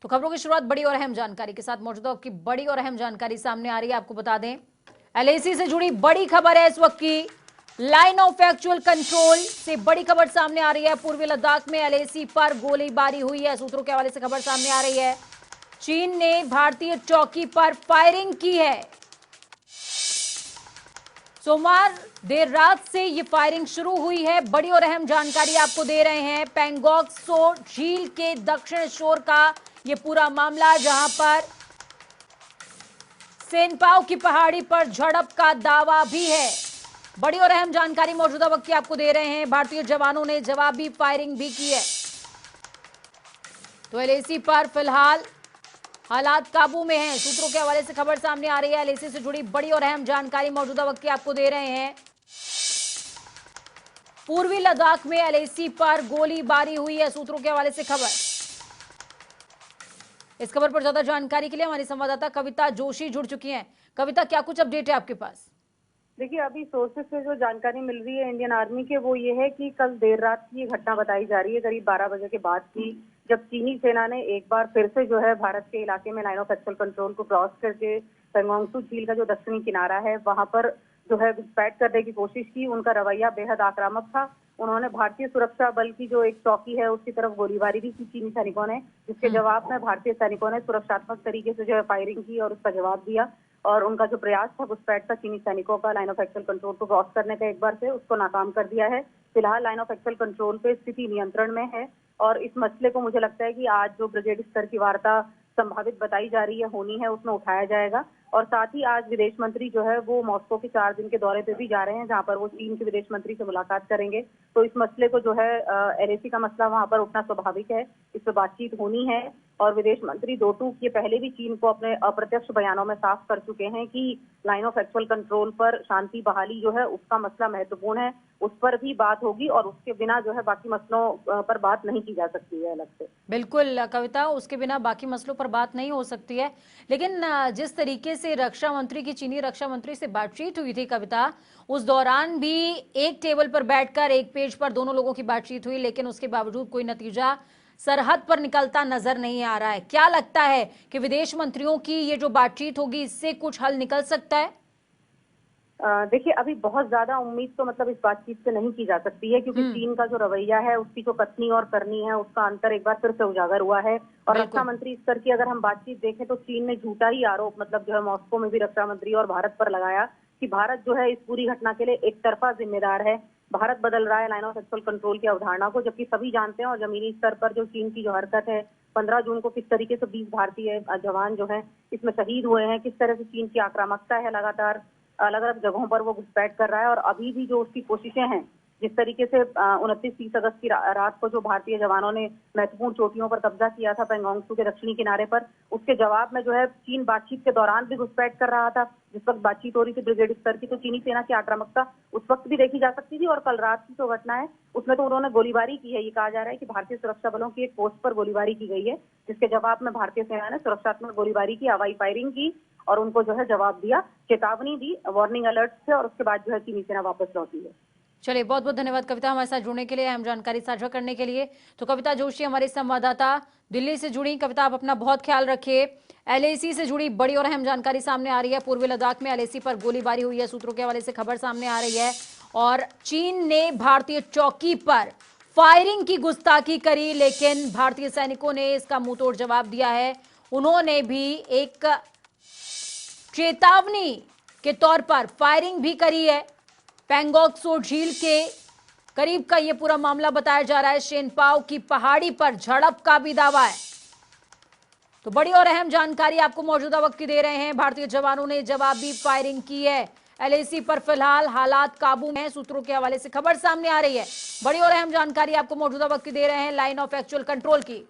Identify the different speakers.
Speaker 1: तो खबरों की शुरुआत बड़ी और अहम जानकारी के साथ मौजूदा की बड़ी और अहम जानकारी सामने आ रही है। आपको बता दें, एलएसी से जुड़ी बड़ी खबर है इस वक्त की। लाइन ऑफ एक्चुअल कंट्रोल से बड़ी खबर सामने आ रही है। पूर्वी लद्दाख में एलएसी पर गोलीबारी हुई है। सूत्रों के हवाले से खबर सामने आ रही है। चीन ने भारतीय चौकी पर फायरिंग की है। सोमवार देर रात से ये फायरिंग शुरू हुई है। बड़ी और अहम जानकारी आपको दे रहे हैं। पैंगोंग त्सो झील के दक्षिण शोर का ये पूरा मामला, जहां पर सेनपाव की पहाड़ी पर झड़प का दावा भी है। बड़ी और अहम जानकारी मौजूदा वक्त की आपको दे रहे हैं। भारतीय जवानों ने जवाबी फायरिंग भी की है। तो एलएसी पर फिलहाल हालात काबू में हैं। सूत्रों के हवाले से खबर सामने आ रही है। एलएसी से जुड़ी बड़ी और अहम जानकारी मौजूदा वक्त की आपको दे रहे हैं। पूर्वी लद्दाख में एलएसी पर गोलीबारी हुई है। सूत्रों के हवाले से खबर। इस खबर पर ज्यादा जानकारी के लिए हमारी संवाददाता कविता जोशी जुड़ चुकी हैं। कविता, क्या कुछ अपडेट है आपके पास?
Speaker 2: देखिए, अभी सोर्सेस से जो जानकारी मिल रही है इंडियन आर्मी के, वो ये है कि कल देर रात की ये घटना बताई जा रही है, करीब 12 बजे के बाद की, जब चीनी सेना ने एक बार फिर से जो है भारत के इलाके में लाइन ऑफ एक्चुअल कंट्रोल को क्रॉस करके पेंगोंग त्सो झील का जो दक्षिणी किनारा है वहां पर जो है घुसपैठ करने की कोशिश की। उनका रवैया बेहद आक्रामक था। उन्होंने भारतीय सुरक्षा बल की जो एक चौकी है उसकी तरफ गोलीबारी भी की चीनी सैनिकों ने, जिसके जवाब में भारतीय सैनिकों ने सुरक्षात्मक तरीके से जो है फायरिंग की और उसका जवाब दिया। और उनका जो प्रयास था घुसपैठ का चीनी सैनिकों का लाइन ऑफ एक्चुअल कंट्रोल को क्रॉस करने का एक बार से, उसको नाकाम कर दिया है। फिलहाल लाइन ऑफ एक्चुअल कंट्रोल पे स्थिति नियंत्रण में है और इस मसले को मुझे लगता है कि आज जो ब्रिगेड स्तर की वार्ता संभावित बताई जा रही है, होनी है, उसमें उठाया जाएगा। और साथ ही आज विदेश मंत्री जो है वो मॉस्को के 4 दिन के दौरे पे भी जा रहे हैं, जहां पर वो चीन के विदेश मंत्री से मुलाकात करेंगे। तो इस मसले को जो है एलएसी का मसला वहां पर उठना स्वाभाविक है, इस पर बातचीत होनी है। और विदेश मंत्री दोटूक ये पहले भी चीन को अपने अप्रत्यक्ष बयानों में साफ कर चुके हैं कि लाइन ऑफ एक्चुअल कंट्रोल पर शांति बहाली जो है उसका मसला महत्वपूर्ण है, उस पर भी बात होगी और उसके बिना जो है बाकी मसलों पर बात नहीं की जा सकती है अलग से।
Speaker 1: बिल्कुल कविता, उसके बिना बाकी मसलों पर बात नहीं हो सकती है। लेकिन जिस तरीके से रक्षा मंत्री की चीनी रक्षा मंत्री से बातचीत हुई थी कविता, उस दौरान भी एक टेबल पर बैठकर एक पेज पर दोनों लोगों की बातचीत हुई, लेकिन उसके बावजूद कोई नतीजा सरहद पर निकलता नजर नहीं आ रहा है। क्या लगता है कि विदेश मंत्रियों की ये जो बातचीत होगी इससे कुछ हल निकल सकता है?
Speaker 2: देखिए, अभी बहुत ज्यादा उम्मीद तो मतलब इस बातचीत से नहीं की जा सकती है, क्योंकि चीन का जो रवैया है, उसकी जो कथनी और करनी है, उसका अंतर एक बार फिर से उजागर हुआ है। और रक्षा मंत्री स्तर की अगर हम बातचीत देखें तो चीन ने झूठा ही आरोप मतलब जो है मॉस्को में भी रक्षा मंत्री और भारत पर लगाया कि भारत जो है इस पूरी घटना के लिए एक तरफा जिम्मेदार है। भारत बदल रहा है लाइन ऑफ एक्चुअल कंट्रोल की अवधारणा को, जबकि सभी जानते हैं और जमीनी स्तर पर जो चीन की जो हरकत है, 15 जून को किस तरीके से 20 भारतीय जवान जो है इसमें शहीद हुए हैं, किस तरह से चीन की आक्रामकता है, लगातार अलग अलग जगहों पर वो घुसपैठ कर रहा है। और अभी भी जो उसकी कोशिशें हैं, जिस तरीके से 29-30 अगस्त की रात को जो भारतीय जवानों ने महत्वपूर्ण चोटियों पर कब्जा किया था पेंगोंग त्सो के दक्षिणी किनारे पर, उसके जवाब में जो है चीन बातचीत के दौरान भी घुसपैठ कर रहा था। जिस वक्त बातचीत हो रही थी ब्रिगेड स्तर की, तो चीनी सेना की आक्रामकता उस वक्त भी देखी जा सकती थी। और कल रात की जो घटना है उसमें तो उन्होंने गोलीबारी की है। ये कहा जा रहा है कि भारतीय सुरक्षा बलों की एक पोस्ट पर गोलीबारी की गई है, जिसके जवाब में भारतीय सेना ने सुरक्षात्मक गोलीबारी की, हवाई फायरिंग की और उनको जो है जवाब दिया, चेतावनी दी, वार्निंग अलर्ट से, और उसके बाद जो है चीनी सेना वापस लौटी है।
Speaker 1: चलिए, बहुत बहुत धन्यवाद कविता, हमारे साथ जुड़ने के लिए, अहम जानकारी साझा करने के लिए। तो कविता जोशी हमारी संवाददाता दिल्ली से जुड़ी। कविता, आप अपना बहुत ख्याल रखिए। एलएसी से जुड़ी बड़ी और अहम जानकारी सामने आ रही है। पूर्वी लद्दाख में एलएसी पर गोलीबारी हुई है, सूत्रों के हवाले से खबर सामने आ रही है। और चीन ने भारतीय चौकी पर फायरिंग की गुस्ताखी करी, लेकिन भारतीय सैनिकों ने इसका मुंहतोड़ जवाब दिया है। उन्होंने भी एक चेतावनी के तौर पर फायरिंग भी करी है। पैंगोंग त्सो झील के करीब का यह पूरा मामला बताया जा रहा है। सेनपाव की पहाड़ी पर झड़प का भी दावा है। तो बड़ी और अहम जानकारी आपको मौजूदा वक्त की दे रहे हैं। भारतीय जवानों ने जवाबी फायरिंग की है। एलएसी पर फिलहाल हालात काबू में हैं। सूत्रों के हवाले से खबर सामने आ रही है। बड़ी और अहम जानकारी आपको मौजूदा वक्त की दे रहे हैं लाइन ऑफ एक्चुअल कंट्रोल की।